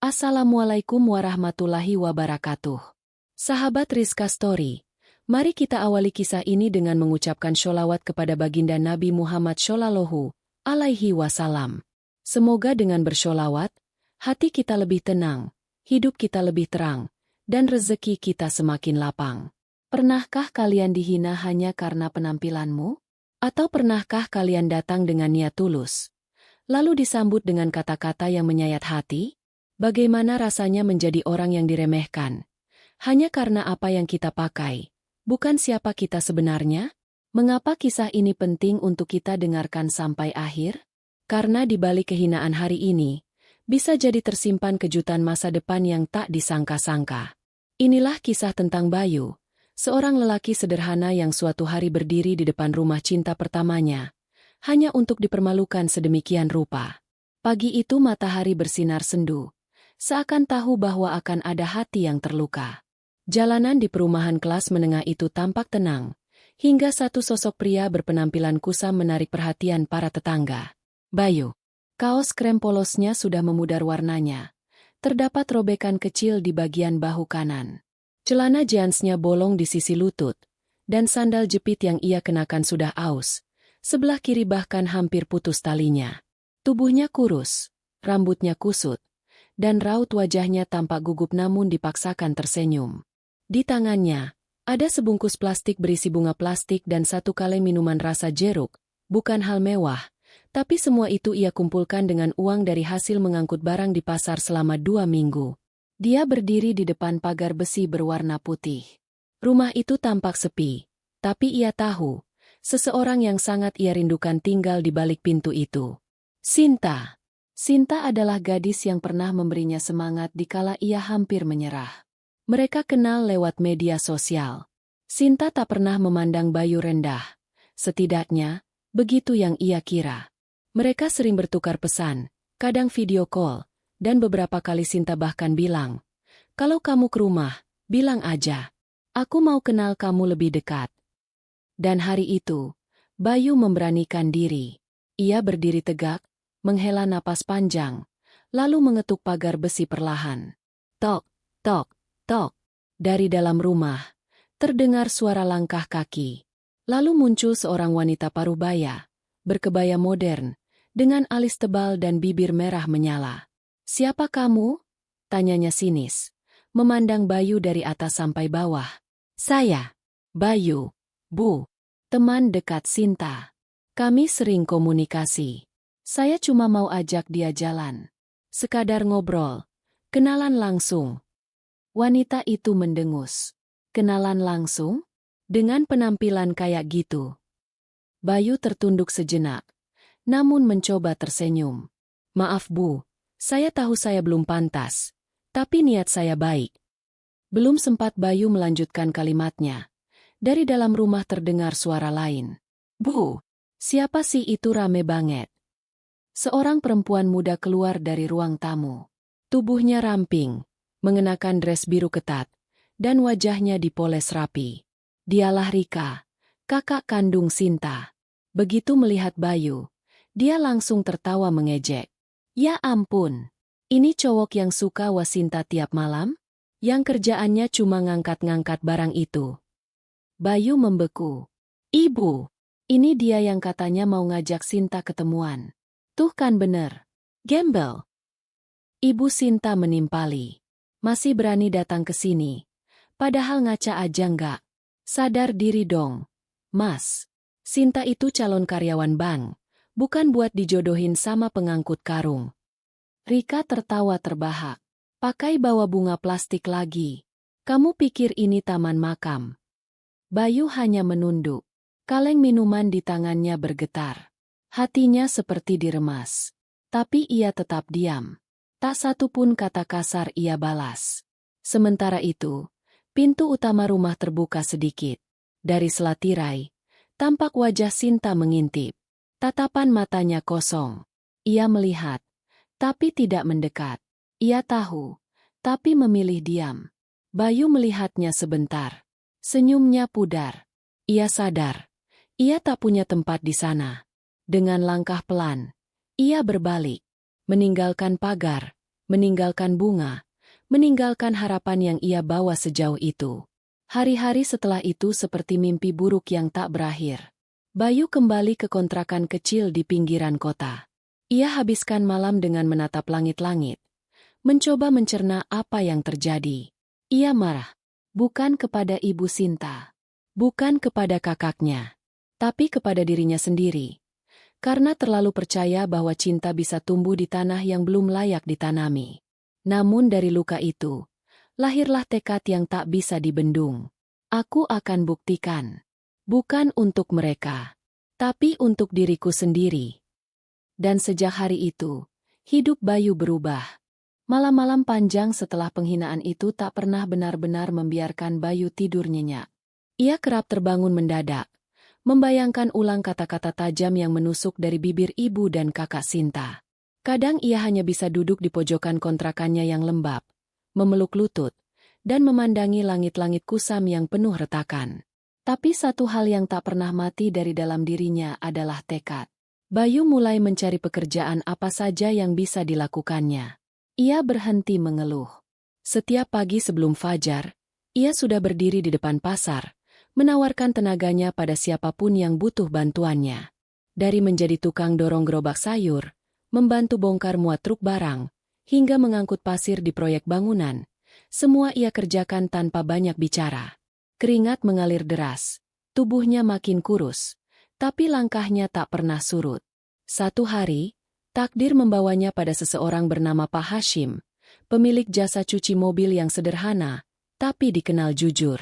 Assalamualaikum warahmatullahi wabarakatuh. Sahabat Rizka Story, mari kita awali kisah ini dengan mengucapkan sholawat kepada baginda Nabi Muhammad Shallallahu Alaihi Wasallam. Semoga dengan bersholawat, hati kita lebih tenang, hidup kita lebih terang, dan rezeki kita semakin lapang. Pernahkah kalian dihina hanya karena penampilanmu? Atau pernahkah kalian datang dengan niat tulus, lalu disambut dengan kata-kata yang menyayat hati? Bagaimana rasanya menjadi orang yang diremehkan? Hanya karena apa yang kita pakai, bukan siapa kita sebenarnya? Mengapa kisah ini penting untuk kita dengarkan sampai akhir? Karena di balik kehinaan hari ini, bisa jadi tersimpan kejutan masa depan yang tak disangka-sangka. Inilah kisah tentang Bayu, seorang lelaki sederhana yang suatu hari berdiri di depan rumah cinta pertamanya, hanya untuk dipermalukan sedemikian rupa. Pagi itu matahari bersinar sendu, seakan tahu bahwa akan ada hati yang terluka. Jalanan di perumahan kelas menengah itu tampak tenang, hingga satu sosok pria berpenampilan kusam menarik perhatian para tetangga. Bayu. Kaos krem polosnya sudah memudar warnanya. Terdapat robekan kecil di bagian bahu kanan. Celana jeansnya bolong di sisi lutut, dan sandal jepit yang ia kenakan sudah aus. Sebelah kiri bahkan hampir putus talinya. Tubuhnya kurus, rambutnya kusut, dan raut wajahnya tampak gugup namun dipaksakan tersenyum. Di tangannya, ada sebungkus plastik berisi bunga plastik dan satu kaleng minuman rasa jeruk, bukan hal mewah, tapi semua itu ia kumpulkan dengan uang dari hasil mengangkut barang di pasar selama 2 minggu. Dia berdiri di depan pagar besi berwarna putih. Rumah itu tampak sepi, tapi ia tahu, seseorang yang sangat ia rindukan tinggal di balik pintu itu. Sinta. Sinta adalah gadis yang pernah memberinya semangat dikala ia hampir menyerah. Mereka kenal lewat media sosial. Sinta tak pernah memandang Bayu rendah. Setidaknya, begitu yang ia kira. Mereka sering bertukar pesan, kadang video call, dan beberapa kali Sinta bahkan bilang, "Kalau kamu ke rumah, bilang aja. Aku mau kenal kamu lebih dekat." Dan hari itu, Bayu memberanikan diri. Ia berdiri tegak, menghela napas panjang, lalu mengetuk pagar besi perlahan. Tok, tok, tok. Dari dalam rumah, terdengar suara langkah kaki. Lalu muncul seorang wanita paruh baya, berkebaya modern, dengan alis tebal dan bibir merah menyala. "Siapa kamu?" tanyanya sinis, memandang Bayu dari atas sampai bawah. "Saya, Bayu, Bu, teman dekat Sinta. Kami sering komunikasi. Saya cuma mau ajak dia jalan. Sekadar ngobrol. Kenalan langsung." Wanita itu mendengus. Kenalan langsung? Dengan penampilan kayak gitu. Bayu tertunduk sejenak, namun mencoba tersenyum. "Maaf Bu, saya tahu saya belum pantas, tapi niat saya baik." Belum sempat Bayu melanjutkan kalimatnya. Dari dalam rumah terdengar suara lain. "Bu, siapa sih itu rame banget?" Seorang perempuan muda keluar dari ruang tamu. Tubuhnya ramping, mengenakan dres biru ketat, dan wajahnya dipoles rapi. Dialah Rika, kakak kandung Sinta. Begitu melihat Bayu, dia langsung tertawa mengejek. "Ya ampun, ini cowok yang suka Wasinta tiap malam? Yang kerjaannya cuma ngangkat-ngangkat barang itu." Bayu membeku. "Ibu, ini dia yang katanya mau ngajak Sinta ketemuan. Tuh kan bener. Gembel." Ibu Sinta menimpali. "Masih berani datang ke sini. Padahal ngaca aja nggak. Sadar diri dong. Mas, Sinta itu calon karyawan bank, bukan buat dijodohin sama pengangkut karung." Rika tertawa terbahak. "Pakai bawa bunga plastik lagi. Kamu pikir ini taman makam?" Bayu hanya menunduk. Kaleng minuman di tangannya bergetar. Hatinya seperti diremas. Tapi ia tetap diam. Tak satu pun kata kasar ia balas. Sementara itu, pintu utama rumah terbuka sedikit. Dari selatirai, tampak wajah Sinta mengintip. Tatapan matanya kosong. Ia melihat, tapi tidak mendekat. Ia tahu, tapi memilih diam. Bayu melihatnya sebentar. Senyumnya pudar. Ia sadar, ia tak punya tempat di sana. Dengan langkah pelan, ia berbalik, meninggalkan pagar, meninggalkan bunga, meninggalkan harapan yang ia bawa sejauh itu. Hari-hari setelah itu seperti mimpi buruk yang tak berakhir. Bayu kembali ke kontrakan kecil di pinggiran kota. Ia habiskan malam dengan menatap langit-langit, mencoba mencerna apa yang terjadi. Ia marah, bukan kepada Ibu Sinta, bukan kepada kakaknya, tapi kepada dirinya sendiri. Karena terlalu percaya bahwa cinta bisa tumbuh di tanah yang belum layak ditanami. Namun dari luka itu, lahirlah tekad yang tak bisa dibendung. Aku akan buktikan. Bukan untuk mereka, tapi untuk diriku sendiri. Dan sejak hari itu, hidup Bayu berubah. Malam-malam panjang setelah penghinaan itu tak pernah benar-benar membiarkan Bayu tidur nyenyak. Ia kerap terbangun mendadak, membayangkan ulang kata-kata tajam yang menusuk dari bibir ibu dan kakak Sinta. Kadang ia hanya bisa duduk di pojokan kontrakannya yang lembab, memeluk lutut, dan memandangi langit-langit kusam yang penuh retakan. Tapi satu hal yang tak pernah mati dari dalam dirinya adalah tekad. Bayu mulai mencari pekerjaan apa saja yang bisa dilakukannya. Ia berhenti mengeluh. Setiap pagi sebelum fajar, ia sudah berdiri di depan pasar, menawarkan tenaganya pada siapapun yang butuh bantuannya. Dari menjadi tukang dorong gerobak sayur, membantu bongkar muat truk barang, hingga mengangkut pasir di proyek bangunan, semua ia kerjakan tanpa banyak bicara. Keringat mengalir deras, tubuhnya makin kurus, tapi langkahnya tak pernah surut. Satu hari, takdir membawanya pada seseorang bernama Pak Hashim, pemilik jasa cuci mobil yang sederhana, tapi dikenal jujur.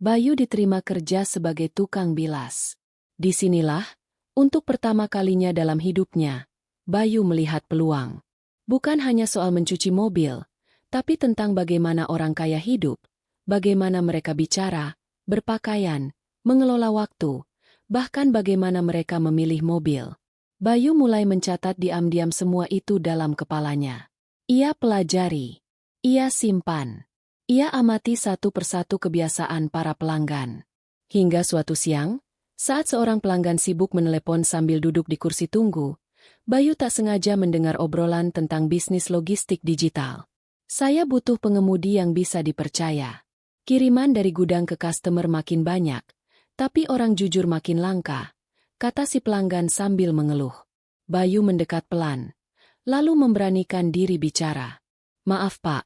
Bayu diterima kerja sebagai tukang bilas. Disinilah, untuk pertama kalinya dalam hidupnya, Bayu melihat peluang. Bukan hanya soal mencuci mobil, tapi tentang bagaimana orang kaya hidup, bagaimana mereka bicara, berpakaian, mengelola waktu, bahkan bagaimana mereka memilih mobil. Bayu mulai mencatat diam-diam semua itu dalam kepalanya. Ia pelajari, ia simpan, ia amati satu persatu kebiasaan para pelanggan. Hingga suatu siang, saat seorang pelanggan sibuk menelepon sambil duduk di kursi tunggu, Bayu tak sengaja mendengar obrolan tentang bisnis logistik digital. Saya butuh pengemudi yang bisa dipercaya. Kiriman dari gudang ke customer makin banyak, tapi orang jujur makin langka, kata si pelanggan sambil mengeluh. Bayu mendekat pelan, lalu memberanikan diri bicara. Maaf Pak,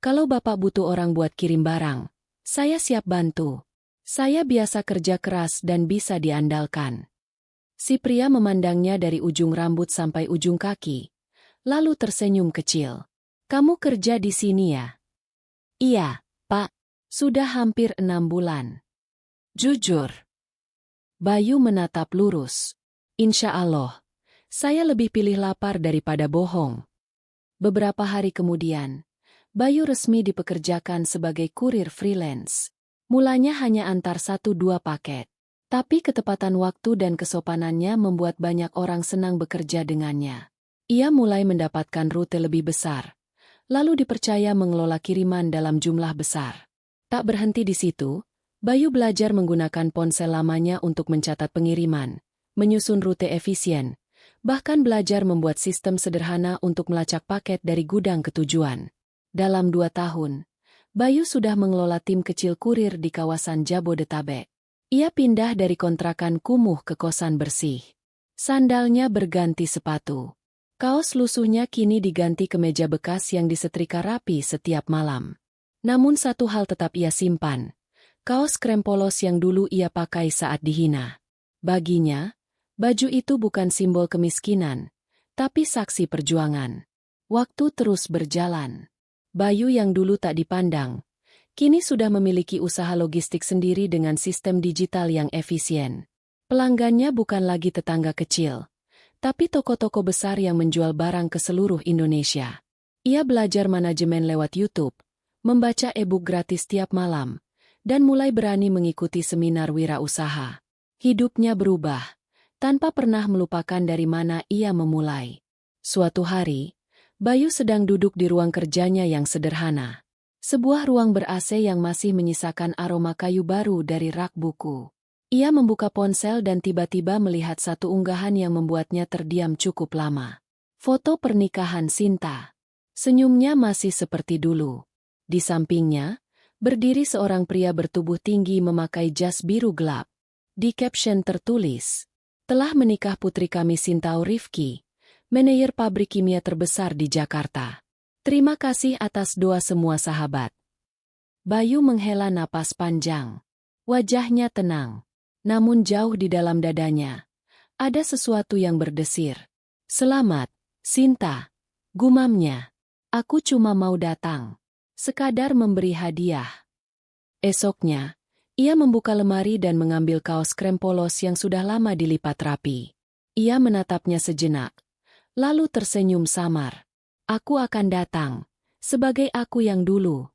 kalau Bapak butuh orang buat kirim barang, saya siap bantu. Saya biasa kerja keras dan bisa diandalkan. Si pria memandangnya dari ujung rambut sampai ujung kaki, lalu tersenyum kecil. Kamu kerja di sini ya? Iya, Pak. Sudah hampir 6 bulan. Jujur. Bayu menatap lurus. Insya Allah, saya lebih pilih lapar daripada bohong. Beberapa hari kemudian, Bayu resmi dipekerjakan sebagai kurir freelance. Mulanya hanya antar 1-2 paket. Tapi ketepatan waktu dan kesopanannya membuat banyak orang senang bekerja dengannya. Ia mulai mendapatkan rute lebih besar, lalu dipercaya mengelola kiriman dalam jumlah besar. Tak berhenti di situ, Bayu belajar menggunakan ponsel lamanya untuk mencatat pengiriman, menyusun rute efisien, bahkan belajar membuat sistem sederhana untuk melacak paket dari gudang ke tujuan. Dalam 2 tahun, Bayu sudah mengelola tim kecil kurir di kawasan Jabodetabek. Ia pindah dari kontrakan kumuh ke kosan bersih. Sandalnya berganti sepatu. Kaos lusuhnya kini diganti kemeja bekas yang disetrika rapi setiap malam. Namun satu hal tetap ia simpan. Kaos krem polos yang dulu ia pakai saat dihina. Baginya, baju itu bukan simbol kemiskinan, tapi saksi perjuangan. Waktu terus berjalan. Bayu yang dulu tak dipandang, kini sudah memiliki usaha logistik sendiri dengan sistem digital yang efisien. Pelanggannya bukan lagi tetangga kecil, tapi toko-toko besar yang menjual barang ke seluruh Indonesia. Ia belajar manajemen lewat YouTube, membaca e-book gratis tiap malam, dan mulai berani mengikuti seminar wirausaha. Hidupnya berubah, tanpa pernah melupakan dari mana ia memulai. Suatu hari, Bayu sedang duduk di ruang kerjanya yang sederhana. Sebuah ruang ber-AC yang masih menyisakan aroma kayu baru dari rak buku. Ia membuka ponsel dan tiba-tiba melihat satu unggahan yang membuatnya terdiam cukup lama. Foto pernikahan Sinta. Senyumnya masih seperti dulu. Di sampingnya, berdiri seorang pria bertubuh tinggi memakai jas biru gelap. Di caption tertulis, "Telah menikah putri kami Sintau Rifki, manajer pabrik kimia terbesar di Jakarta. Terima kasih atas doa semua sahabat." Bayu menghela napas panjang. Wajahnya tenang. Namun jauh di dalam dadanya, ada sesuatu yang berdesir. "Selamat, Sinta," gumamnya. "Aku cuma mau datang. Sekadar memberi hadiah." Esoknya, ia membuka lemari dan mengambil kaos krem polos yang sudah lama dilipat rapi. Ia menatapnya sejenak, lalu tersenyum samar. "Aku akan datang, sebagai aku yang dulu."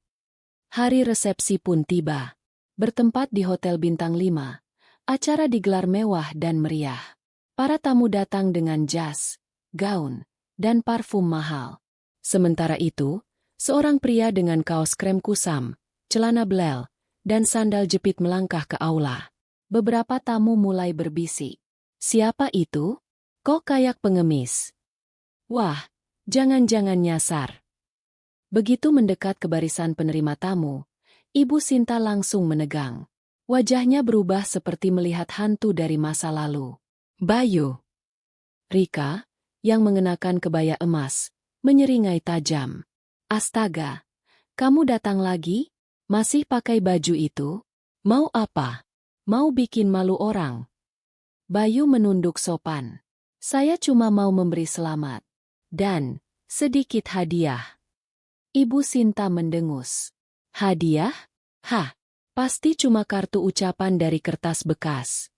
Hari resepsi pun tiba. Bertempat di Hotel Bintang 5, acara digelar mewah dan meriah. Para tamu datang dengan jas, gaun, dan parfum mahal. Sementara itu, seorang pria dengan kaos krem kusam, celana blel, dan sandal jepit melangkah ke aula. Beberapa tamu mulai berbisik. "Siapa itu? Kok kayak pengemis? Wah, jangan-jangan nyasar." Begitu mendekat ke barisan penerima tamu, Ibu Sinta langsung menegang. Wajahnya berubah seperti melihat hantu dari masa lalu. "Bayu." Rika, yang mengenakan kebaya emas, menyeringai tajam. "Astaga, kamu datang lagi? Masih pakai baju itu? Mau apa? Mau bikin malu orang?" Bayu menunduk sopan. "Saya cuma mau memberi selamat. Dan sedikit hadiah." Ibu Sinta mendengus. "Hadiah? Hah, pasti cuma kartu ucapan dari kertas bekas."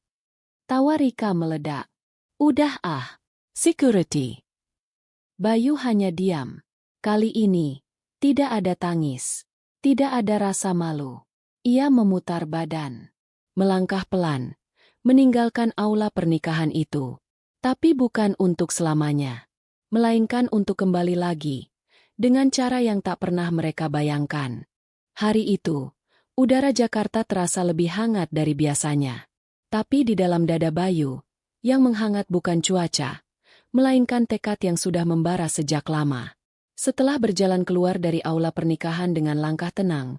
Tawa Rika meledak. "Udah ah, security." Bayu hanya diam. Kali ini, tidak ada tangis. Tidak ada rasa malu. Ia memutar badan. Melangkah pelan. Meninggalkan aula pernikahan itu. Tapi bukan untuk selamanya. Melainkan untuk kembali lagi. Dengan cara yang tak pernah mereka bayangkan. Hari itu, udara Jakarta terasa lebih hangat dari biasanya. Tapi di dalam dada Bayu, yang menghangat bukan cuaca, melainkan tekad yang sudah membara sejak lama. Setelah berjalan keluar dari aula pernikahan dengan langkah tenang,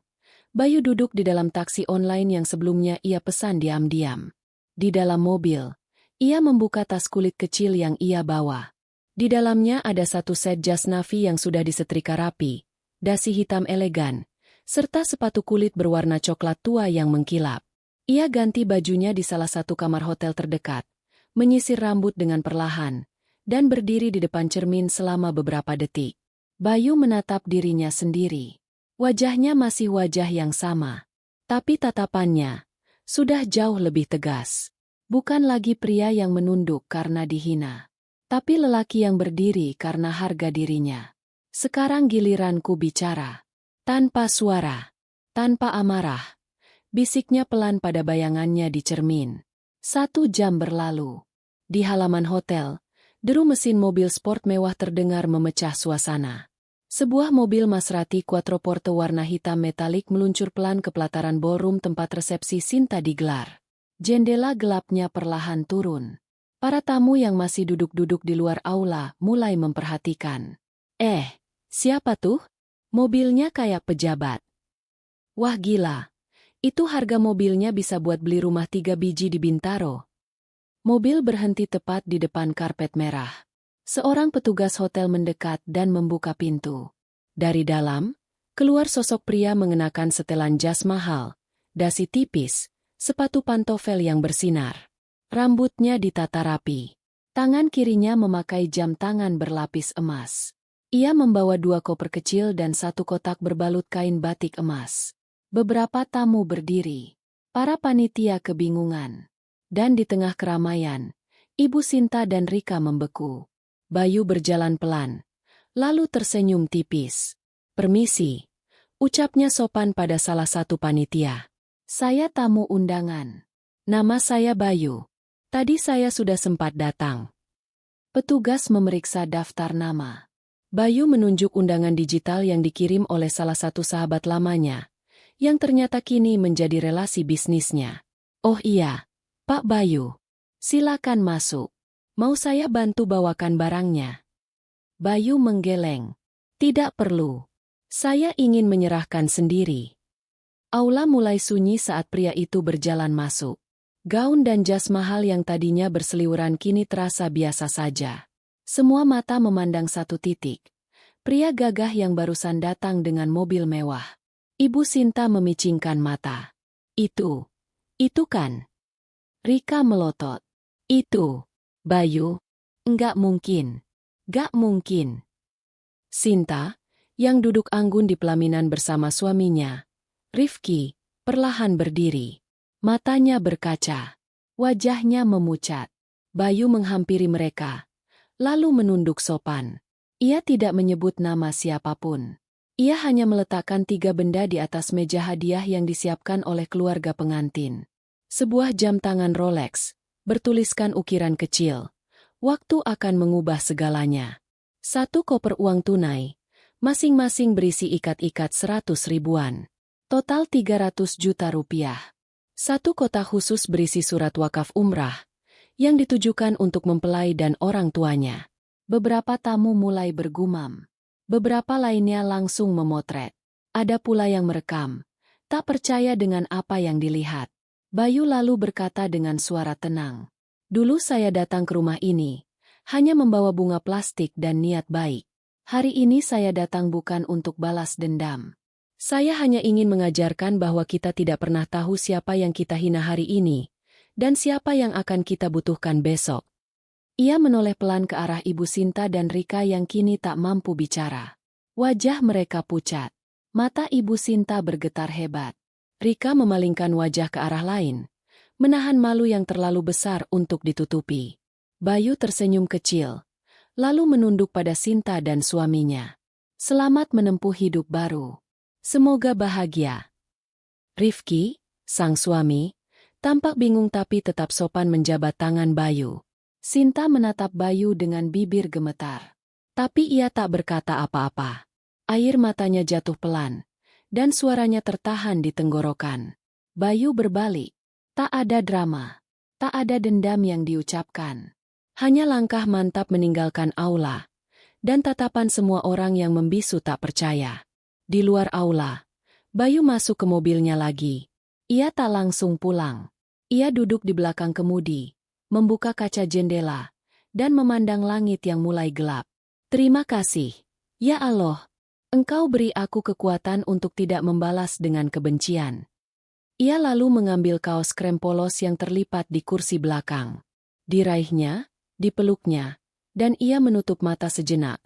Bayu duduk di dalam taksi online yang sebelumnya ia pesan diam-diam. Di dalam mobil, ia membuka tas kulit kecil yang ia bawa. Di dalamnya ada satu set jas navy yang sudah disetrika rapi, dasi hitam elegan, serta sepatu kulit berwarna coklat tua yang mengkilap. Ia ganti bajunya di salah satu kamar hotel terdekat, menyisir rambut dengan perlahan, dan berdiri di depan cermin selama beberapa detik. Bayu menatap dirinya sendiri. Wajahnya masih wajah yang sama. Tapi tatapannya sudah jauh lebih tegas. Bukan lagi pria yang menunduk karena dihina. Tapi lelaki yang berdiri karena harga dirinya. "Sekarang giliranku bicara." Tanpa suara, tanpa amarah, bisiknya pelan pada bayangannya di cermin. 1 jam berlalu. Di halaman hotel, deru mesin mobil sport mewah terdengar memecah suasana. Sebuah mobil Maserati Quattroporte warna hitam metalik meluncur pelan ke pelataran ballroom tempat resepsi Sinta digelar. Jendela gelapnya perlahan turun. Para tamu yang masih duduk-duduk di luar aula mulai memperhatikan. Siapa tuh? Mobilnya kayak pejabat. Wah gila, itu harga mobilnya bisa buat beli rumah 3 biji di Bintaro." Mobil berhenti tepat di depan karpet merah. Seorang petugas hotel mendekat dan membuka pintu. Dari dalam, keluar sosok pria mengenakan setelan jas mahal, dasi tipis, sepatu pantofel yang bersinar. Rambutnya ditata rapi. Tangan kirinya memakai jam tangan berlapis emas. Ia membawa 2 koper kecil dan 1 kotak berbalut kain batik emas. Beberapa tamu berdiri. Para panitia kebingungan. Dan di tengah keramaian, Ibu Sinta dan Rika membeku. Bayu berjalan pelan, lalu tersenyum tipis. "Permisi," ucapnya sopan pada salah satu panitia. "Saya tamu undangan. Nama saya Bayu. Tadi saya sudah sempat datang." Petugas memeriksa daftar nama. Bayu menunjuk undangan digital yang dikirim oleh salah satu sahabat lamanya, yang ternyata kini menjadi relasi bisnisnya. "Oh iya, Pak Bayu. Silakan masuk. Mau saya bantu bawakan barangnya?" Bayu menggeleng. Tidak perlu. Saya ingin menyerahkan sendiri. Aula mulai sunyi saat pria itu berjalan masuk. Gaun dan jas mahal yang tadinya berseliweran kini terasa biasa saja. Semua mata memandang satu titik. Pria gagah yang barusan datang dengan mobil mewah. Ibu Sinta memicingkan mata. Itu kan? Rika melotot. Itu, Bayu. Enggak mungkin. Gak mungkin. Sinta, yang duduk anggun di pelaminan bersama suaminya, Rifki, perlahan berdiri. Matanya berkaca. Wajahnya memucat. Bayu menghampiri mereka, lalu menunduk sopan. Ia tidak menyebut nama siapapun. Ia hanya meletakkan 3 benda di atas meja hadiah yang disiapkan oleh keluarga pengantin. Sebuah jam tangan Rolex, bertuliskan ukiran kecil. Waktu akan mengubah segalanya. 1 koper uang tunai, masing-masing berisi ikat-ikat 100 ribuan. Total 300 juta rupiah. 1 kotak khusus berisi surat wakaf umrah, yang ditujukan untuk mempelai dan orang tuanya. Beberapa tamu mulai bergumam. Beberapa lainnya langsung memotret. Ada pula yang merekam, tak percaya dengan apa yang dilihat. Bayu lalu berkata dengan suara tenang. Dulu saya datang ke rumah ini, hanya membawa bunga plastik dan niat baik. Hari ini saya datang bukan untuk balas dendam. Saya hanya ingin mengajarkan bahwa kita tidak pernah tahu siapa yang kita hina hari ini, dan siapa yang akan kita butuhkan besok. Ia menoleh pelan ke arah Ibu Sinta dan Rika yang kini tak mampu bicara. Wajah mereka pucat. Mata Ibu Sinta bergetar hebat. Rika memalingkan wajah ke arah lain, menahan malu yang terlalu besar untuk ditutupi. Bayu tersenyum kecil, lalu menunduk pada Sinta dan suaminya. Selamat menempuh hidup baru. Semoga bahagia. Rifki, sang suami, tampak bingung tapi tetap sopan menjabat tangan Bayu. Sinta menatap Bayu dengan bibir gemetar. Tapi ia tak berkata apa-apa. Air matanya jatuh pelan, dan suaranya tertahan di tenggorokan. Bayu berbalik. Tak ada drama. Tak ada dendam yang diucapkan. Hanya langkah mantap meninggalkan aula, dan tatapan semua orang yang membisu tak percaya. Di luar aula, Bayu masuk ke mobilnya lagi. Ia tak langsung pulang. Ia duduk di belakang kemudi, membuka kaca jendela, dan memandang langit yang mulai gelap. Terima kasih, ya Allah. Engkau beri aku kekuatan untuk tidak membalas dengan kebencian. Ia lalu mengambil kaos krem polos yang terlipat di kursi belakang. Diraihnya, dipeluknya, dan ia menutup mata sejenak,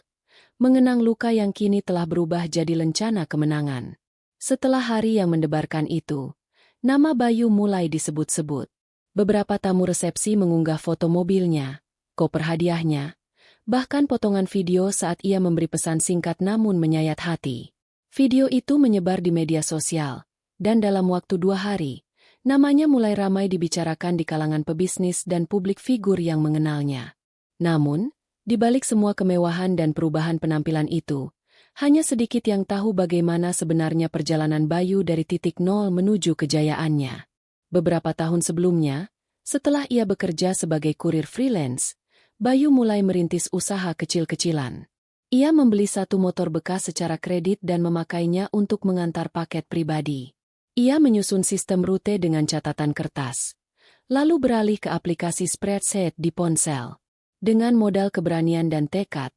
mengenang luka yang kini telah berubah jadi lencana kemenangan. Setelah hari yang mendebarkan itu, nama Bayu mulai disebut-sebut. Beberapa tamu resepsi mengunggah foto mobilnya, koper hadiahnya, bahkan potongan video saat ia memberi pesan singkat namun menyayat hati. Video itu menyebar di media sosial, dan dalam waktu 2 hari, namanya mulai ramai dibicarakan di kalangan pebisnis dan publik figur yang mengenalnya. Namun, di balik semua kemewahan dan perubahan penampilan itu, hanya sedikit yang tahu bagaimana sebenarnya perjalanan Bayu dari titik nol menuju kejayaannya. Beberapa tahun sebelumnya, setelah ia bekerja sebagai kurir freelance, Bayu mulai merintis usaha kecil-kecilan. Ia membeli 1 motor bekas secara kredit dan memakainya untuk mengantar paket pribadi. Ia menyusun sistem rute dengan catatan kertas, lalu beralih ke aplikasi spreadsheet di ponsel. Dengan modal keberanian dan tekad,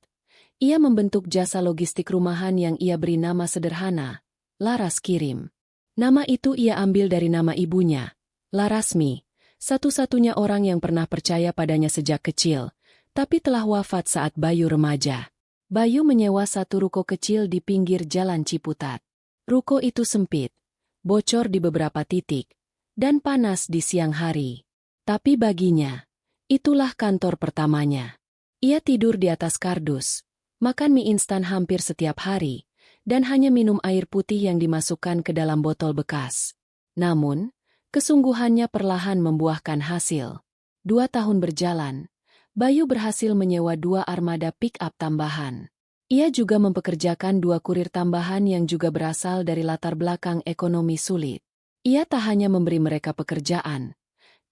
ia membentuk jasa logistik rumahan yang ia beri nama sederhana, Laras Kirim. Nama itu ia ambil dari nama ibunya, Larasmi, satu-satunya orang yang pernah percaya padanya sejak kecil, tapi telah wafat saat Bayu remaja. Bayu menyewa 1 ruko kecil di pinggir jalan Ciputat. Ruko itu sempit, bocor di beberapa titik, dan panas di siang hari. Tapi baginya, itulah kantor pertamanya. Ia tidur di atas kardus, makan mie instan hampir setiap hari, dan hanya minum air putih yang dimasukkan ke dalam botol bekas. Namun, kesungguhannya perlahan membuahkan hasil. 2 tahun berjalan, Bayu berhasil menyewa 2 armada pick-up tambahan. Ia juga mempekerjakan 2 kurir tambahan yang juga berasal dari latar belakang ekonomi sulit. Ia tak hanya memberi mereka pekerjaan,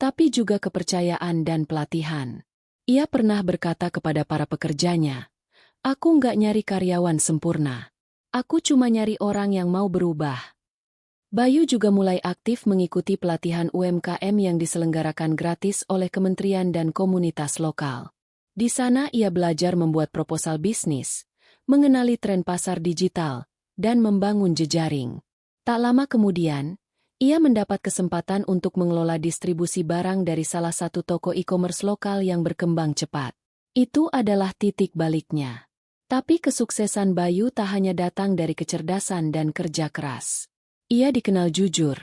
tapi juga kepercayaan dan pelatihan. Ia pernah berkata kepada para pekerjanya, Aku nggak nyari karyawan sempurna. Aku cuma nyari orang yang mau berubah. Bayu juga mulai aktif mengikuti pelatihan UMKM yang diselenggarakan gratis oleh kementerian dan komunitas lokal. Di sana ia belajar membuat proposal bisnis, mengenali tren pasar digital, dan membangun jejaring. Tak lama kemudian, ia mendapat kesempatan untuk mengelola distribusi barang dari salah satu toko e-commerce lokal yang berkembang cepat. Itu adalah titik baliknya. Tapi kesuksesan Bayu tak hanya datang dari kecerdasan dan kerja keras. Ia dikenal jujur,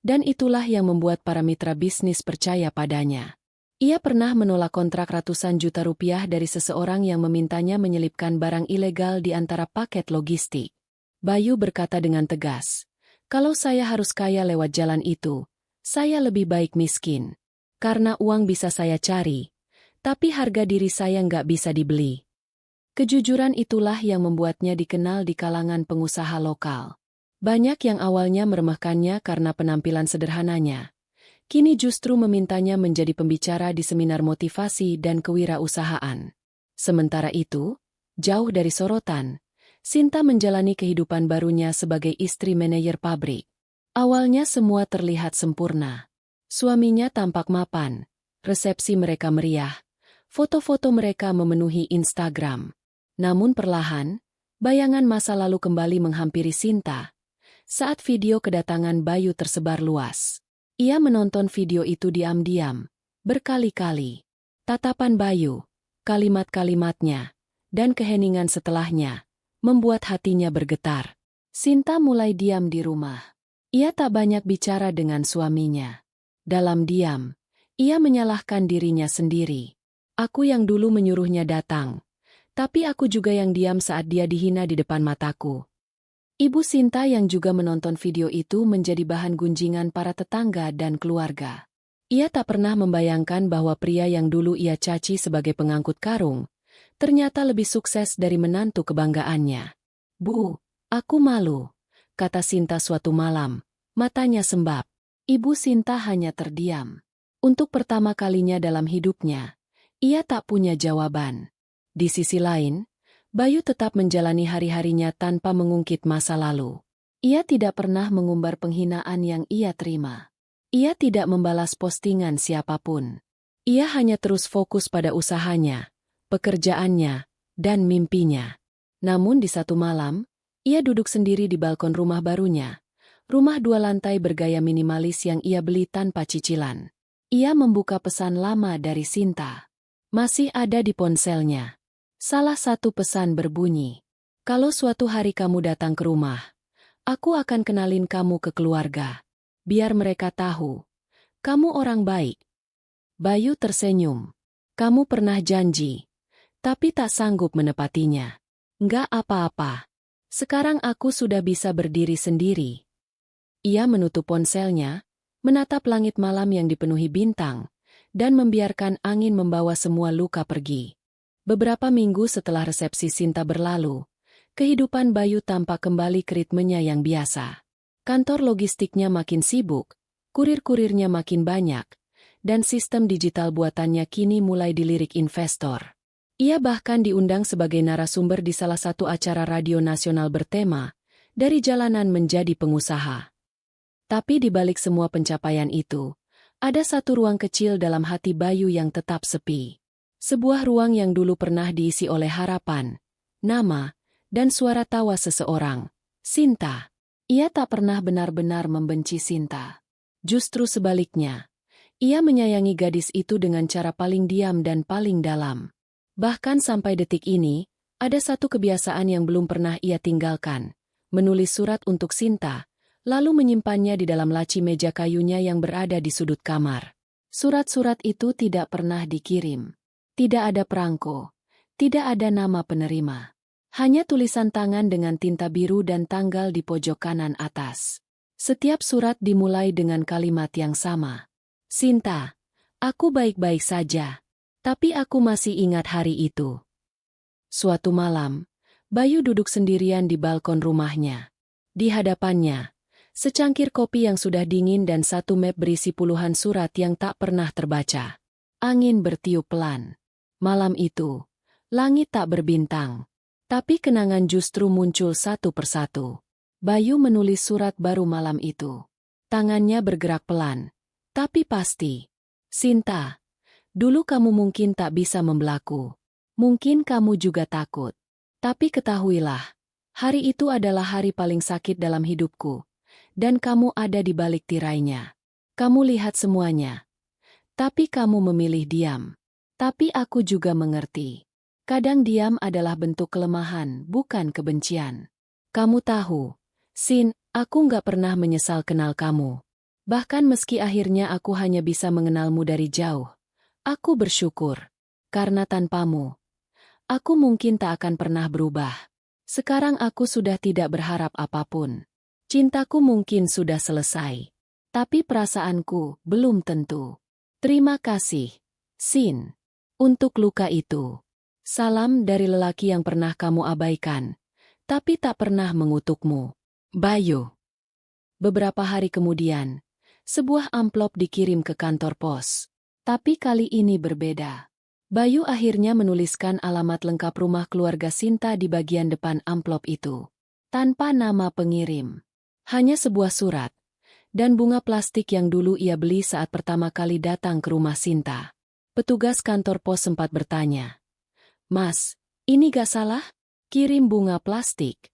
dan itulah yang membuat para mitra bisnis percaya padanya. Ia pernah menolak kontrak ratusan juta rupiah dari seseorang yang memintanya menyelipkan barang ilegal di antara paket logistik. Bayu berkata dengan tegas, "Kalau saya harus kaya lewat jalan itu, saya lebih baik miskin. Karena uang bisa saya cari, tapi harga diri saya nggak bisa dibeli." Kejujuran itulah yang membuatnya dikenal di kalangan pengusaha lokal. Banyak yang awalnya meremehkannya karena penampilan sederhananya. Kini justru memintanya menjadi pembicara di seminar motivasi dan kewirausahaan. Sementara itu, jauh dari sorotan, Sinta menjalani kehidupan barunya sebagai istri manajer pabrik. Awalnya semua terlihat sempurna. Suaminya tampak mapan, resepsi mereka meriah, foto-foto mereka memenuhi Instagram. Namun perlahan, bayangan masa lalu kembali menghampiri Sinta. Saat video kedatangan Bayu tersebar luas, ia menonton video itu diam-diam, berkali-kali. Tatapan Bayu, kalimat-kalimatnya, dan keheningan setelahnya, membuat hatinya bergetar. Sinta mulai diam di rumah. Ia tak banyak bicara dengan suaminya. Dalam diam, ia menyalahkan dirinya sendiri. Aku yang dulu menyuruhnya datang, tapi aku juga yang diam saat dia dihina di depan mataku. Ibu Sinta yang juga menonton video itu menjadi bahan gunjingan para tetangga dan keluarga. Ia tak pernah membayangkan bahwa pria yang dulu ia caci sebagai pengangkut karung, ternyata lebih sukses dari menantu kebanggaannya. "Bu, aku malu," kata Sinta suatu malam, matanya sembab. Ibu Sinta hanya terdiam. Untuk pertama kalinya dalam hidupnya, ia tak punya jawaban. Di sisi lain, Bayu tetap menjalani hari-harinya tanpa mengungkit masa lalu. Ia tidak pernah mengumbar penghinaan yang ia terima. Ia tidak membalas postingan siapapun. Ia hanya terus fokus pada usahanya, pekerjaannya, dan mimpinya. Namun di satu malam, ia duduk sendiri di balkon rumah barunya. Rumah 2 lantai bergaya minimalis yang ia beli tanpa cicilan. Ia membuka pesan lama dari Sinta. Masih ada di ponselnya. Salah satu pesan berbunyi, "Kalau suatu hari kamu datang ke rumah, aku akan kenalin kamu ke keluarga. Biar mereka tahu, kamu orang baik." Bayu tersenyum. "Kamu pernah janji, tapi tak sanggup menepatinya." "Nggak apa-apa. Sekarang aku sudah bisa berdiri sendiri." Ia menutup ponselnya, menatap langit malam yang dipenuhi bintang, dan membiarkan angin membawa semua luka pergi. Beberapa minggu setelah resepsi Sinta berlalu, kehidupan Bayu tampak kembali ke ritmenya yang biasa. Kantor logistiknya makin sibuk, kurir-kurirnya makin banyak, dan sistem digital buatannya kini mulai dilirik investor. Ia bahkan diundang sebagai narasumber di salah satu acara radio nasional bertema, "Dari Jalanan Menjadi Pengusaha." Tapi di balik semua pencapaian itu, ada satu ruang kecil dalam hati Bayu yang tetap sepi. Sebuah ruang yang dulu pernah diisi oleh harapan, nama, dan suara tawa seseorang, Sinta. Ia tak pernah benar-benar membenci Sinta. Justru sebaliknya, ia menyayangi gadis itu dengan cara paling diam dan paling dalam. Bahkan sampai detik ini, ada satu kebiasaan yang belum pernah ia tinggalkan, menulis surat untuk Sinta, lalu menyimpannya di dalam laci meja kayunya yang berada di sudut kamar. Surat-surat itu tidak pernah dikirim. Tidak ada perangko, tidak ada nama penerima. Hanya tulisan tangan dengan tinta biru dan tanggal di pojok kanan atas. Setiap surat dimulai dengan kalimat yang sama. "Sinta, aku baik-baik saja, tapi aku masih ingat hari itu." Suatu malam, Bayu duduk sendirian di balkon rumahnya. Di hadapannya, secangkir kopi yang sudah dingin dan satu map berisi puluhan surat yang tak pernah terbaca. Angin bertiup pelan. Malam itu, langit tak berbintang. Tapi kenangan justru muncul satu persatu. Bayu menulis surat baru malam itu. Tangannya bergerak pelan, tapi pasti. Sinta, dulu kamu mungkin tak bisa membelaku. Mungkin kamu juga takut. Tapi ketahuilah, hari itu adalah hari paling sakit dalam hidupku. Dan kamu ada di balik tirainya. Kamu lihat semuanya. Tapi kamu memilih diam. Tapi aku juga mengerti. Kadang diam adalah bentuk kelemahan, bukan kebencian. Kamu tahu, Sin, aku nggak pernah menyesal kenal kamu. Bahkan meski akhirnya aku hanya bisa mengenalmu dari jauh. Aku bersyukur. Karena tanpamu, aku mungkin tak akan pernah berubah. Sekarang aku sudah tidak berharap apapun. Cintaku mungkin sudah selesai. Tapi perasaanku belum tentu. Terima kasih, Sin, untuk luka itu. Salam dari lelaki yang pernah kamu abaikan, tapi tak pernah mengutukmu. Bayu. Beberapa hari kemudian, sebuah amplop dikirim ke kantor pos. Tapi kali ini berbeda. Bayu akhirnya menuliskan alamat lengkap rumah keluarga Sinta di bagian depan amplop itu. Tanpa nama pengirim. Hanya sebuah surat. Dan bunga plastik yang dulu ia beli saat pertama kali datang ke rumah Sinta. Petugas kantor pos sempat bertanya, "Mas, ini gak salah? Kirim bunga plastik?"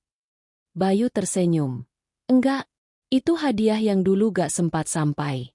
Bayu tersenyum. "Enggak, itu hadiah yang dulu gak sempat sampai."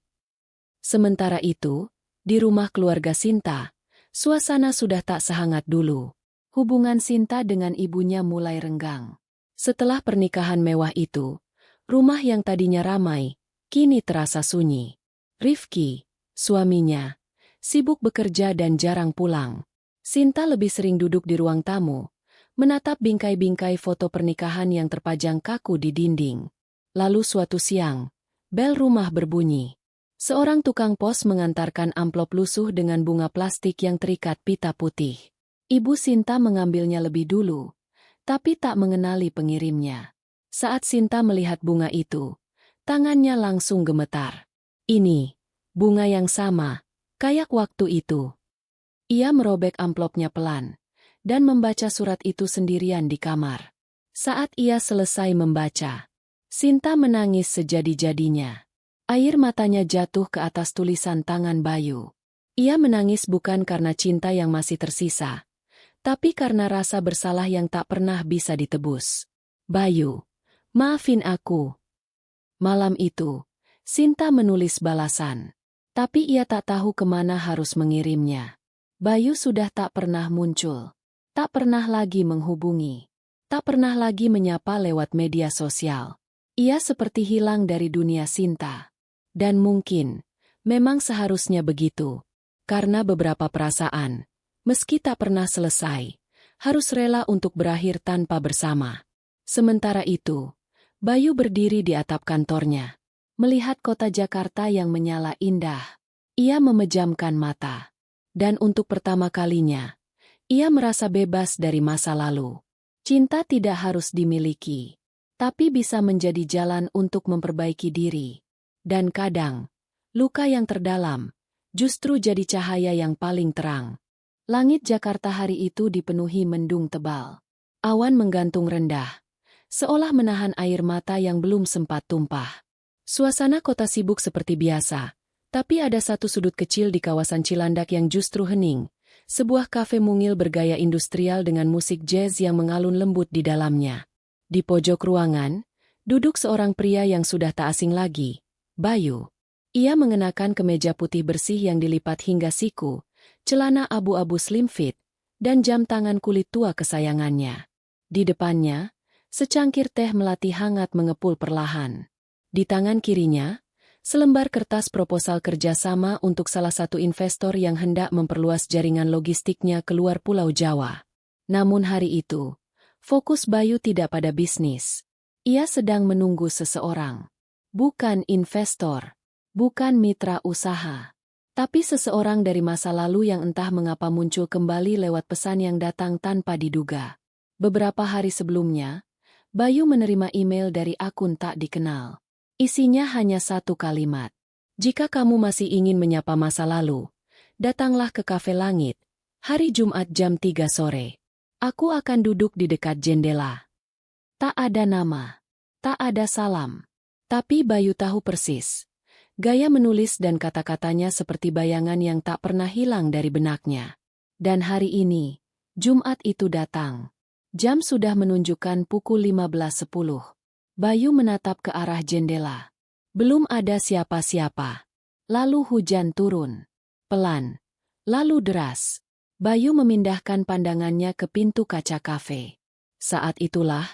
Sementara itu, di rumah keluarga Sinta, suasana sudah tak sehangat dulu. Hubungan Sinta dengan ibunya mulai renggang. Setelah pernikahan mewah itu, rumah yang tadinya ramai, kini terasa sunyi. Rifki, suaminya, sibuk bekerja dan jarang pulang. Sinta lebih sering duduk di ruang tamu, menatap bingkai-bingkai foto pernikahan yang terpajang kaku di dinding. Lalu suatu siang, bel rumah berbunyi. Seorang tukang pos mengantarkan amplop lusuh dengan bunga plastik yang terikat pita putih. Ibu Sinta mengambilnya lebih dulu, tapi tak mengenali pengirimnya. Saat Sinta melihat bunga itu, tangannya langsung gemetar. Ini, bunga yang sama, kayak waktu itu. Ia merobek amplopnya pelan, dan membaca surat itu sendirian di kamar. Saat ia selesai membaca, Sinta menangis sejadi-jadinya. Air matanya jatuh ke atas tulisan tangan Bayu. Ia menangis bukan karena cinta yang masih tersisa, tapi karena rasa bersalah yang tak pernah bisa ditebus. "Bayu, maafin aku." Malam itu, Sinta menulis balasan. Tapi ia tak tahu kemana harus mengirimnya. Bayu sudah tak pernah muncul. Tak pernah lagi menghubungi. Tak pernah lagi menyapa lewat media sosial. Ia seperti hilang dari dunia Sinta. Dan mungkin, memang seharusnya begitu. Karena beberapa perasaan, meski tak pernah selesai, harus rela untuk berakhir tanpa bersama. Sementara itu, Bayu berdiri di atap kantornya. Melihat kota Jakarta yang menyala indah. Ia memejamkan mata. Dan untuk pertama kalinya, ia merasa bebas dari masa lalu. Cinta tidak harus dimiliki, tapi bisa menjadi jalan untuk memperbaiki diri. Dan kadang, luka yang terdalam, justru jadi cahaya yang paling terang. Langit Jakarta hari itu dipenuhi mendung tebal. Awan menggantung rendah, seolah menahan air mata yang belum sempat tumpah. Suasana kota sibuk seperti biasa. Tapi ada satu sudut kecil di kawasan Cilandak yang justru hening. Sebuah kafe mungil bergaya industrial dengan musik jazz yang mengalun lembut di dalamnya. Di pojok ruangan, duduk seorang pria yang sudah tak asing lagi, Bayu. Ia mengenakan kemeja putih bersih yang dilipat hingga siku, celana abu-abu slim fit, dan jam tangan kulit tua kesayangannya. Di depannya, secangkir teh melati hangat mengepul perlahan. Di tangan kirinya, selembar kertas proposal kerjasama untuk salah satu investor yang hendak memperluas jaringan logistiknya keluar Pulau Jawa. Namun hari itu, fokus Bayu tidak pada bisnis. Ia sedang menunggu seseorang. Bukan investor, bukan mitra usaha, tapi seseorang dari masa lalu yang entah mengapa muncul kembali lewat pesan yang datang tanpa diduga. Beberapa hari sebelumnya, Bayu menerima email dari akun tak dikenal. Isinya hanya satu kalimat. "Jika kamu masih ingin menyapa masa lalu, datanglah ke Kafe Langit, hari Jumat jam 3 sore. Aku akan duduk di dekat jendela. Tak ada nama. Tak ada salam. Tapi Bayu tahu persis. Gaya menulis dan kata-katanya seperti bayangan yang tak pernah hilang dari benaknya. Dan hari ini, Jumat itu datang. Jam sudah menunjukkan pukul 15.10. Bayu menatap ke arah jendela. Belum ada siapa-siapa. Lalu hujan turun. Pelan. Lalu deras. Bayu memindahkan pandangannya ke pintu kaca kafe. Saat itulah,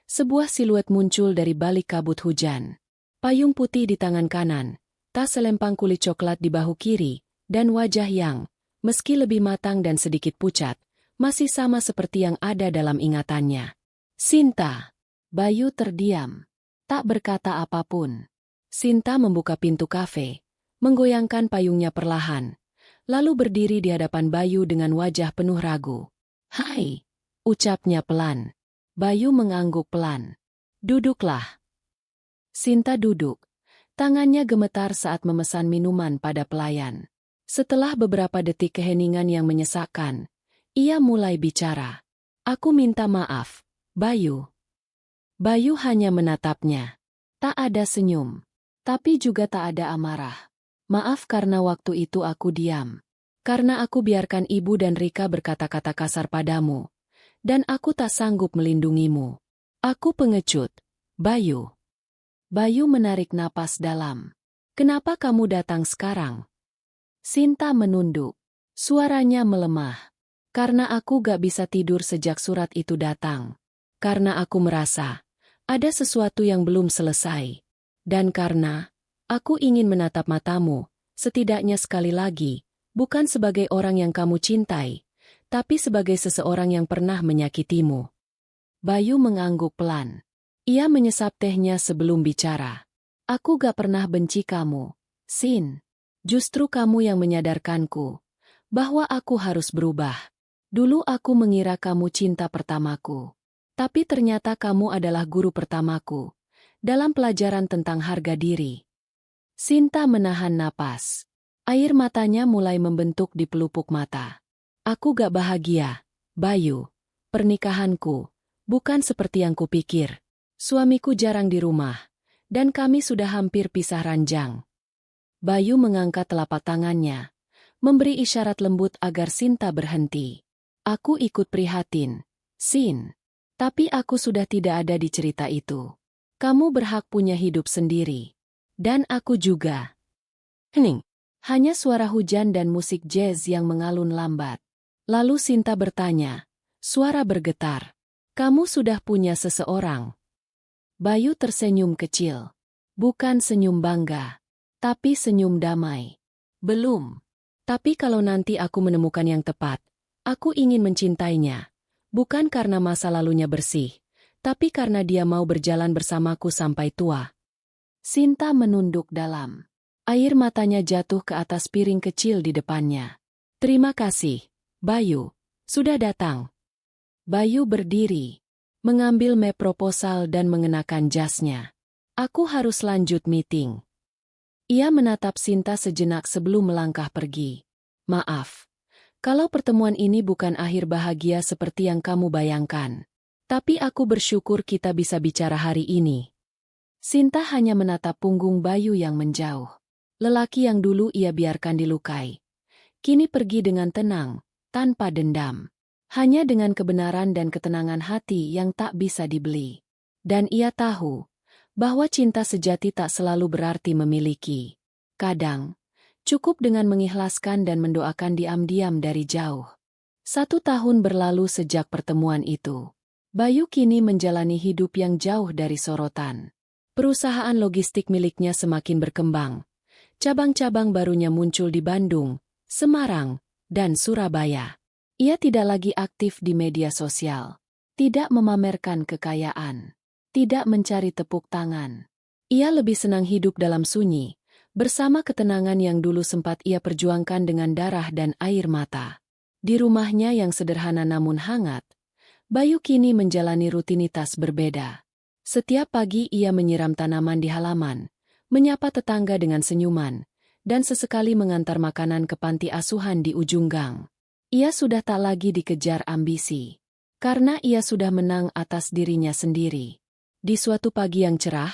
sebuah siluet muncul dari balik kabut hujan. Payung putih di tangan kanan, tas selempang kulit coklat di bahu kiri, dan wajah yang, meski lebih matang dan sedikit pucat, masih sama seperti yang ada dalam ingatannya. Sinta. Bayu terdiam. Tak berkata apapun. Sinta membuka pintu kafe, menggoyangkan payungnya perlahan, lalu berdiri di hadapan Bayu dengan wajah penuh ragu. "Hai," ucapnya pelan. Bayu mengangguk pelan. "Duduklah." Sinta duduk. Tangannya gemetar saat memesan minuman pada pelayan. Setelah beberapa detik keheningan yang menyesakkan, ia mulai bicara. "Aku minta maaf, Bayu." Bayu hanya menatapnya. Tak ada senyum. Tapi juga tak ada amarah. "Maaf karena waktu itu aku diam. Karena aku biarkan Ibu dan Rika berkata-kata kasar padamu. Dan aku tak sanggup melindungimu. Aku pengecut, Bayu." Bayu menarik napas dalam. "Kenapa kamu datang sekarang?" Sinta menunduk. Suaranya melemah. "Karena aku gak bisa tidur sejak surat itu datang. Karena aku merasa ada sesuatu yang belum selesai. Dan karena aku ingin menatap matamu, setidaknya sekali lagi, bukan sebagai orang yang kamu cintai, tapi sebagai seseorang yang pernah menyakitimu." Bayu mengangguk pelan. Ia menyesap tehnya sebelum bicara. "Aku gak pernah benci kamu, Sin. Justru kamu yang menyadarkanku bahwa aku harus berubah. Dulu aku mengira kamu cinta pertamaku. Tapi ternyata kamu adalah guru pertamaku dalam pelajaran tentang harga diri." Sinta menahan napas. Air matanya mulai membentuk di pelupuk mata. "Aku gak bahagia, Bayu. Pernikahanku bukan seperti yang kupikir. Suamiku jarang di rumah, dan kami sudah hampir pisah ranjang." Bayu mengangkat telapak tangannya, memberi isyarat lembut agar Sinta berhenti. "Aku ikut prihatin, Sin. Tapi aku sudah tidak ada di cerita itu. Kamu berhak punya hidup sendiri. Dan aku juga." Hening. Hanya suara hujan dan musik jazz yang mengalun lambat. Lalu Sinta bertanya, suara bergetar. "Kamu sudah punya seseorang?" Bayu tersenyum kecil. Bukan senyum bangga, tapi senyum damai. "Belum. Tapi kalau nanti aku menemukan yang tepat, aku ingin mencintainya. Bukan karena masa lalunya bersih, tapi karena dia mau berjalan bersamaku sampai tua." Sinta menunduk dalam. Air matanya jatuh ke atas piring kecil di depannya. "Terima kasih, Bayu. Sudah datang." Bayu berdiri, mengambil map proposal dan mengenakan jasnya. "Aku harus lanjut meeting." Ia menatap Sinta sejenak sebelum melangkah pergi. "Maaf, kalau pertemuan ini bukan akhir bahagia seperti yang kamu bayangkan. Tapi aku bersyukur kita bisa bicara hari ini." Sinta hanya menatap punggung Bayu yang menjauh. Lelaki yang dulu ia biarkan dilukai, kini pergi dengan tenang, tanpa dendam. Hanya dengan kebenaran dan ketenangan hati yang tak bisa dibeli. Dan ia tahu bahwa cinta sejati tak selalu berarti memiliki. Kadang, cukup dengan mengikhlaskan dan mendoakan diam-diam dari jauh. 1 tahun berlalu sejak pertemuan itu. Bayu kini menjalani hidup yang jauh dari sorotan. Perusahaan logistik miliknya semakin berkembang. Cabang-cabang barunya muncul di Bandung, Semarang, dan Surabaya. Ia tidak lagi aktif di media sosial, tidak memamerkan kekayaan, tidak mencari tepuk tangan. Ia lebih senang hidup dalam sunyi, bersama ketenangan yang dulu sempat ia perjuangkan dengan darah dan air mata. Di rumahnya yang sederhana namun hangat, Bayu kini menjalani rutinitas berbeda. Setiap pagi ia menyiram tanaman di halaman, menyapa tetangga dengan senyuman, dan sesekali mengantar makanan ke panti asuhan di ujung gang. Ia sudah tak lagi dikejar ambisi. Karena ia sudah menang atas dirinya sendiri. Di suatu pagi yang cerah,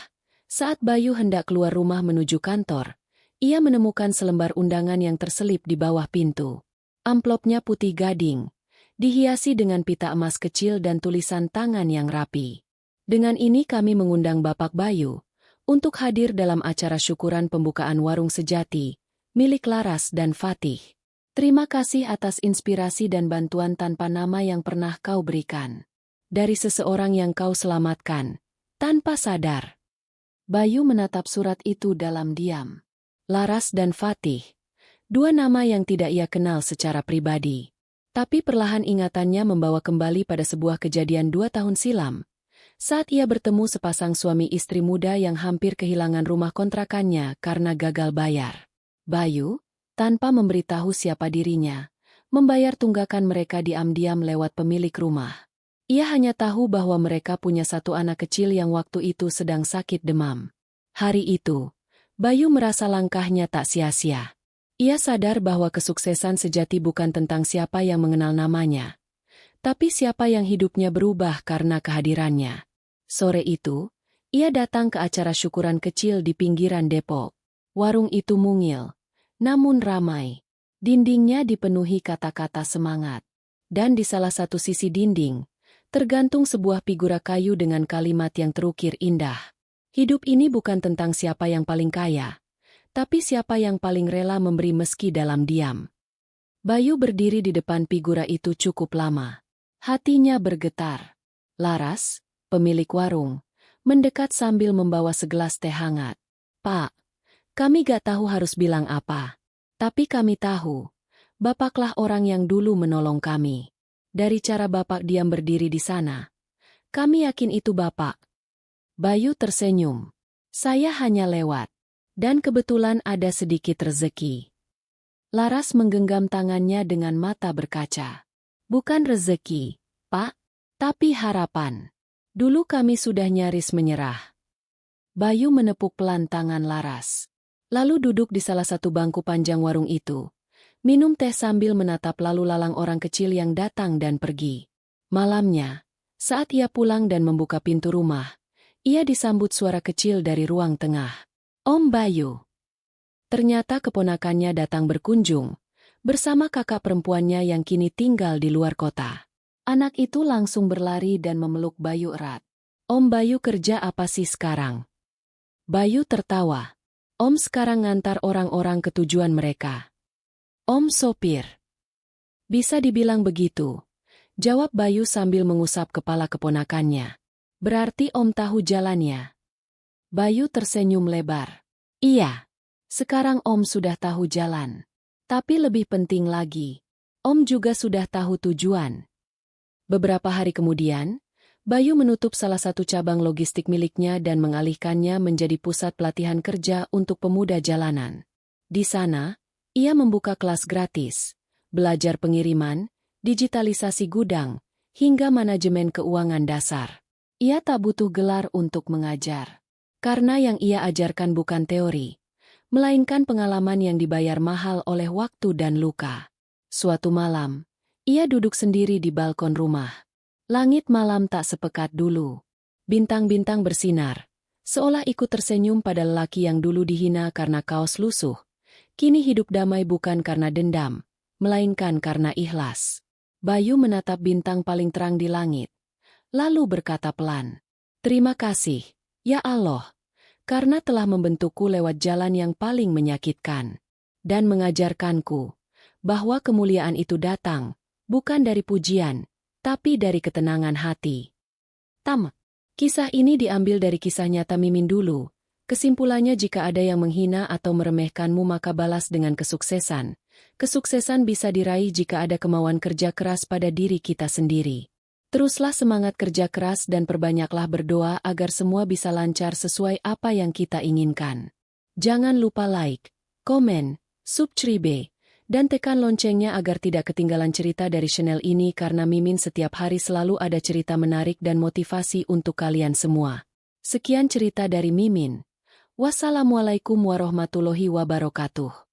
saat Bayu hendak keluar rumah menuju kantor, ia menemukan selembar undangan yang terselip di bawah pintu. Amplopnya putih gading, dihiasi dengan pita emas kecil dan tulisan tangan yang rapi. Dengan ini kami mengundang Bapak Bayu untuk hadir dalam acara syukuran pembukaan Warung Sejati, milik Laras dan Fatih. Terima kasih atas inspirasi dan bantuan tanpa nama yang pernah kau berikan. Dari seseorang yang kau selamatkan, tanpa sadar. Bayu menatap surat itu dalam diam. Laras dan Fatih, dua nama yang tidak ia kenal secara pribadi. Tapi perlahan ingatannya membawa kembali pada sebuah kejadian 2 tahun silam, saat ia bertemu sepasang suami istri muda yang hampir kehilangan rumah kontrakannya karena gagal bayar. Bayu, tanpa memberitahu siapa dirinya, membayar tunggakan mereka diam-diam lewat pemilik rumah. Ia hanya tahu bahwa mereka punya satu anak kecil yang waktu itu sedang sakit demam. Hari itu, Bayu merasa langkahnya tak sia-sia. Ia sadar bahwa kesuksesan sejati bukan tentang siapa yang mengenal namanya, tapi siapa yang hidupnya berubah karena kehadirannya. Sore itu, ia datang ke acara syukuran kecil di pinggiran Depok. Warung itu mungil, namun ramai. Dindingnya dipenuhi kata-kata semangat. Dan di salah satu sisi dinding, tergantung sebuah figura kayu dengan kalimat yang terukir indah. Hidup ini bukan tentang siapa yang paling kaya, tapi siapa yang paling rela memberi meski dalam diam. Bayu berdiri di depan figura itu cukup lama. Hatinya bergetar. Laras, pemilik warung, mendekat sambil membawa segelas teh hangat. Pak, kami gak tahu harus bilang apa. Tapi kami tahu, Bapaklah orang yang dulu menolong kami. Dari cara Bapak diam berdiri di sana, kami yakin itu Bapak. Bayu tersenyum. Saya hanya lewat. Dan kebetulan ada sedikit rezeki. Laras menggenggam tangannya dengan mata berkaca. Bukan rezeki, Pak, tapi harapan. Dulu kami sudah nyaris menyerah. Bayu menepuk pelan tangan Laras. Lalu duduk di salah satu bangku panjang warung itu. Minum teh sambil menatap lalu lalang orang kecil yang datang dan pergi. Malamnya, saat ia pulang dan membuka pintu rumah, ia disambut suara kecil dari ruang tengah. Om Bayu. Ternyata keponakannya datang berkunjung, bersama kakak perempuannya yang kini tinggal di luar kota. Anak itu langsung berlari dan memeluk Bayu erat. Om Bayu kerja apa sih sekarang? Bayu tertawa. Om sekarang ngantar orang-orang ke tujuan mereka. Om sopir. Bisa dibilang begitu, jawab Bayu sambil mengusap kepala keponakannya. Berarti Om tahu jalannya. Bayu tersenyum lebar. Iya, sekarang Om sudah tahu jalan. Tapi lebih penting lagi, Om juga sudah tahu tujuan. Beberapa hari kemudian, Bayu menutup salah satu cabang logistik miliknya dan mengalihkannya menjadi pusat pelatihan kerja untuk pemuda jalanan. Di sana, ia membuka kelas gratis, belajar pengiriman, digitalisasi gudang, hingga manajemen keuangan dasar. Ia tak butuh gelar untuk mengajar. Karena yang ia ajarkan bukan teori, melainkan pengalaman yang dibayar mahal oleh waktu dan luka. Suatu malam, ia duduk sendiri di balkon rumah. Langit malam tak sepekat dulu. Bintang-bintang bersinar, seolah ikut tersenyum pada lelaki yang dulu dihina karena kaos lusuh. Kini hidup damai bukan karena dendam, melainkan karena ikhlas. Bayu menatap bintang paling terang di langit, lalu berkata pelan, "Terima kasih, ya Allah, karena telah membentukku lewat jalan yang paling menyakitkan, dan mengajarkanku bahwa kemuliaan itu datang, bukan dari pujian, tapi dari ketenangan hati." Tamat. Kisah ini diambil dari kisah nyata Mimin dulu. Kesimpulannya jika ada yang menghina atau meremehkanmu maka balas dengan kesuksesan. Kesuksesan bisa diraih jika ada kemauan kerja keras pada diri kita sendiri. Teruslah semangat kerja keras dan perbanyaklah berdoa agar semua bisa lancar sesuai apa yang kita inginkan. Jangan lupa like, komen, subscribe, dan tekan loncengnya agar tidak ketinggalan cerita dari channel ini karena Mimin setiap hari selalu ada cerita menarik dan motivasi untuk kalian semua. Sekian cerita dari Mimin. Wassalamualaikum warahmatullahi wabarakatuh.